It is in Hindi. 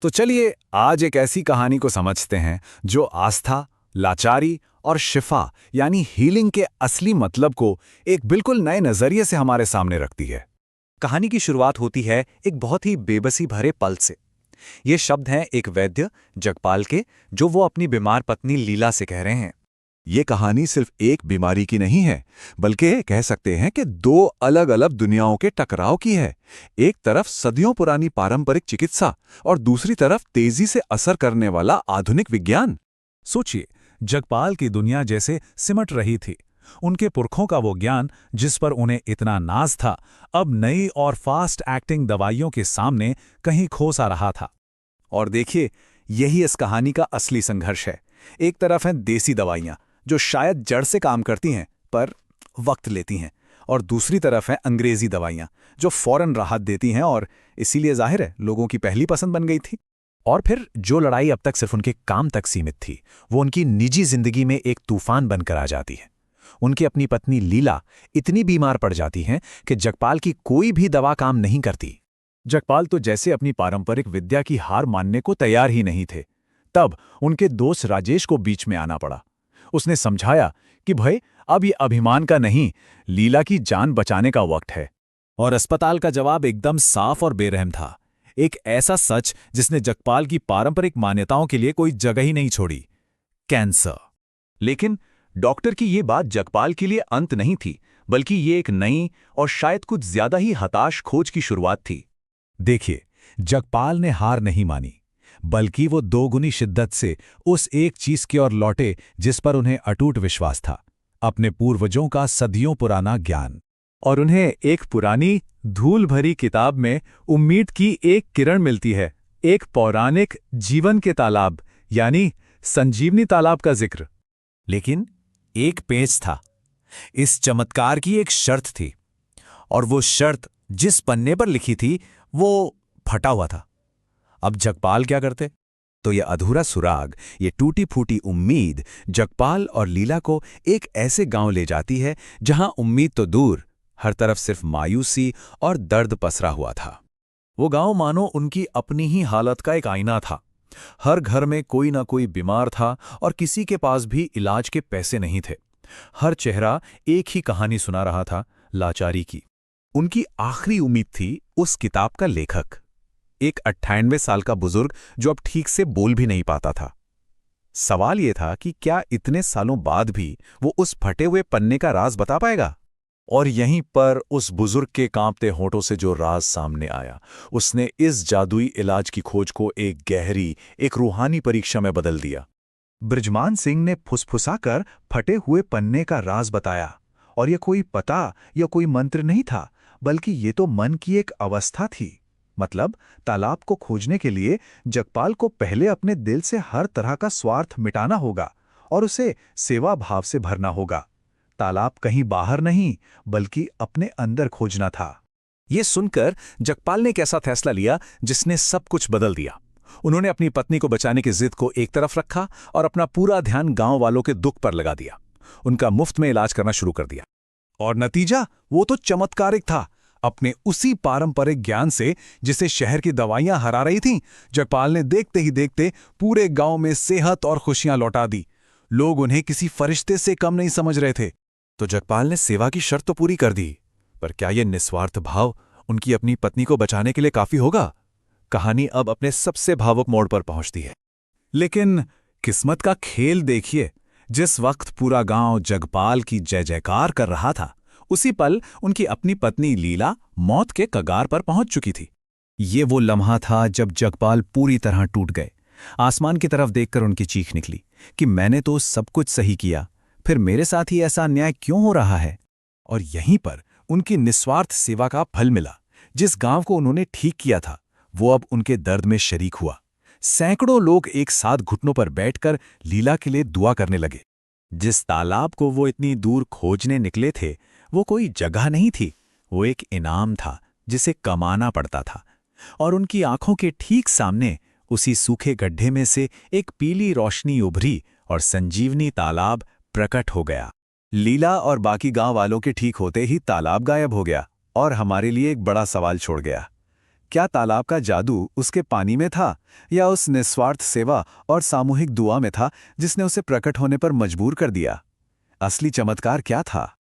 तो चलिए आज एक ऐसी कहानी को समझते हैं जो आस्था, लाचारी और शिफा यानी हीलिंग के असली मतलब को एक बिल्कुल नए नजरिए से हमारे सामने रखती है। कहानी की शुरुआत होती है एक बहुत ही बेबसी भरे पल से। ये शब्द हैं एक वैद्य जगपाल के, जो वो अपनी बीमार पत्नी लीला से कह रहे हैं। ये कहानी सिर्फ एक बीमारी की नहीं है, बल्कि कह सकते हैं कि दो अलग अलग दुनियाओं के टकराव की है। एक तरफ सदियों पुरानी पारंपरिक चिकित्सा और दूसरी तरफ तेजी से असर करने वाला आधुनिक विज्ञान। सोचिए, जगपाल की दुनिया जैसे सिमट रही थी। उनके पुरखों का वो ज्ञान जिस पर उन्हें इतना नाज था, अब नई और फास्ट एक्टिंग दवाइयों के सामने कहीं खो सा रहा था। और देखिए, यही इस कहानी का असली संघर्ष है। एक तरफ हैं देसी दवाइयां जो शायद जड़ से काम करती हैं पर वक्त लेती हैं, और दूसरी तरफ हैं अंग्रेजी दवाइयां जो फौरन राहत देती हैं और इसीलिए जाहिर है लोगों की पहली पसंद बन गई थी। और फिर जो लड़ाई अब तक सिर्फ उनके काम तक सीमित थी, वो उनकी निजी जिंदगी में एक तूफान बनकर आ जाती है। उनकी अपनी पत्नी लीला इतनी बीमार पड़ जाती हैं कि जगपाल की कोई भी दवा काम नहीं करती। जगपाल तो जैसे अपनी पारंपरिक विद्या की हार मानने को तैयार ही नहीं थे। तब उनके दोस्त राजेश को बीच में आना पड़ा। उसने समझाया कि भाई, अब ये अभिमान का नहीं, लीला की जान बचाने का वक्त है। और अस्पताल का जवाब एकदम साफ और बेरहम था। एक ऐसा सच जिसने जगपाल की पारंपरिक मान्यताओं के लिए कोई जगह ही नहीं छोड़ी। कैंसर। लेकिन डॉक्टर की ये बात जगपाल के लिए अंत नहीं थी, बल्कि ये एक नई और शायद कुछ ज्यादा ही हताश खोज की शुरुआत थी। देखिए, जगपाल ने हार नहीं मानी, बल्कि वो दोगुनी शिद्दत से उस एक चीज की ओर लौटे जिस पर उन्हें अटूट विश्वास था, अपने पूर्वजों का सदियों पुराना ज्ञान। और उन्हें एक पुरानी धूल भरी किताब में उम्मीद की एक किरण मिलती है, एक पौराणिक जीवन के तालाब यानी संजीवनी तालाब का जिक्र। लेकिन एक पेच था। इस चमत्कार की एक शर्त थी, और वो शर्त जिस पन्ने पर लिखी थी वो फटा हुआ था। अब जगपाल क्या करते? तो ये अधूरा सुराग, ये टूटी फूटी उम्मीद जगपाल और लीला को एक ऐसे गांव ले जाती है जहां उम्मीद तो दूर, हर तरफ सिर्फ मायूसी और दर्द पसरा हुआ था। वो गांव मानो उनकी अपनी ही हालत का एक आईना था। हर घर में कोई ना कोई बीमार था और किसी के पास भी इलाज के पैसे नहीं थे। हर चेहरा एक ही कहानी सुना रहा था, लाचारी की। उनकी आखिरी उम्मीद थी उस किताब का लेखक, एक 98 साल का बुजुर्ग जो अब ठीक से बोल भी नहीं पाता था। सवाल यह था कि क्या इतने सालों बाद भी वो उस फटे हुए पन्ने का राज बता पाएगा? और यहीं पर उस बुजुर्ग के कांपते होंठों से जो राज सामने आया, उसने इस जादुई इलाज की खोज को एक गहरी, एक रूहानी परीक्षा में बदल दिया। बृजमान सिंह ने फुसफुसाकर फटे हुए पन्ने का राज बताया, और यह कोई पता या कोई मंत्र नहीं था, बल्कि ये तो मन की एक अवस्था थी। मतलब तालाब को खोजने के लिए जगपाल को पहले अपने दिल से हर तरह का स्वार्थ मिटाना होगा और उसे सेवा भाव से भरना होगा। तालाब कहीं बाहर नहीं, बल्कि अपने अंदर खोजना था। ये सुनकर जगपाल ने एक ऐसा फैसला लिया जिसने सब कुछ बदल दिया। उन्होंने अपनी पत्नी को बचाने की जिद को एक तरफ रखा और अपना पूरा ध्यान गांव वालों के दुख पर लगा दिया। उनका मुफ्त में इलाज करना शुरू कर दिया। और नतीजा वो तो चमत्कारिक था। अपने उसी पारंपरिक ज्ञान से जिसे शहर की दवाइयां हरा रही थीं, जगपाल ने देखते ही देखते पूरे गांव में सेहत और खुशियां लौटा दी। लोग उन्हें किसी फरिश्ते से कम नहीं समझ रहे थे। तो जगपाल ने सेवा की शर्त तो पूरी कर दी, पर क्या यह निस्वार्थ भाव उनकी अपनी पत्नी को बचाने के लिए काफी होगा? कहानी अब अपने सबसे भावुक मोड़ पर पहुंचती है। लेकिन किस्मत का खेल देखिए, जिस वक्त पूरा गांव जगपाल की जय जयकार कर रहा था, उसी पल उनकी अपनी पत्नी लीला मौत के कगार पर पहुंच चुकी थी। ये वो लम्हा था जब जगपाल पूरी तरह टूट गए। आसमान की तरफ देखकर उनकी चीख निकली कि मैंने तो सब कुछ सही किया, फिर मेरे साथ ही ऐसा अन्याय क्यों हो रहा है? और यहीं पर उनकी निस्वार्थ सेवा का फल मिला। जिस गांव को उन्होंने ठीक किया था, वो अब उनके दर्द में शरीक हुआ। सैकड़ों लोग एक साथ घुटनों पर बैठकर लीला के लिए दुआ करने लगे। जिस तालाब को वो इतनी दूर खोजने निकले थे, वो कोई जगह नहीं थी, वो एक इनाम था जिसे कमाना पड़ता था। और उनकी आंखों के ठीक सामने उसी सूखे गड्ढे में से एक पीली रोशनी उभरी और संजीवनी तालाब प्रकट हो गया। लीला और बाकी गांव वालों के ठीक होते ही तालाब गायब हो गया और हमारे लिए एक बड़ा सवाल छोड़ गया। क्या तालाब का जादू उसके पानी में था या उस निस्वार्थ सेवा और सामूहिक दुआ में था जिसने उसे प्रकट होने पर मजबूर कर दिया? असली चमत्कार क्या था?